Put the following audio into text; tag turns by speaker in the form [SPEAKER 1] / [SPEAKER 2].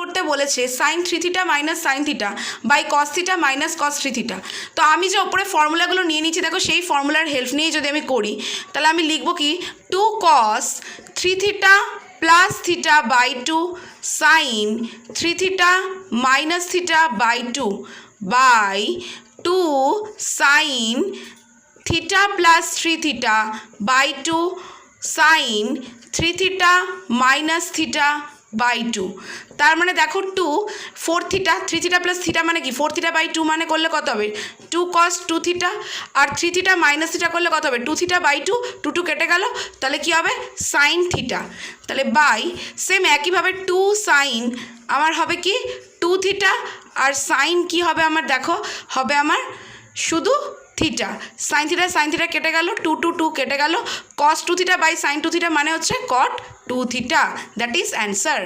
[SPEAKER 1] করতে বলেছে sine three theta minus sine theta by cos theta minus cos three theta. তো আমি যে ওপরে ফর্মুলাগুলো নিয়ে নিচ্ছি দেখো, সেই ফর্মুলার হেল্প নিয়ে যদি আমি করি তাহলে আমি লিখবো কি, two cos three theta plus theta by two sine three theta minus theta by two by two sine theta plus three theta by two sine three theta minus theta by two. তার মানে দেখো two four theta, three theta plus theta মানে কি four theta by two, মানে করলে কত হবে two cos two theta, আর থ্রি থিটা মাইনাস থিটা করলে কত হবে two theta by two, two two কেটে গেল, তাহলে কি হবে সাইন থিটা। তাহলে বাই সেম একইভাবে টু সাইন আমার হবে কি টু থিটা, আর সাইন কি হবে আমার দেখো হবে আমার শুধু থিটা, সাইন থিটা কেটে গেল, টু টু টু কেটে গেল, cos two theta by sine two theta মানে হচ্ছে cot two theta. That is answer.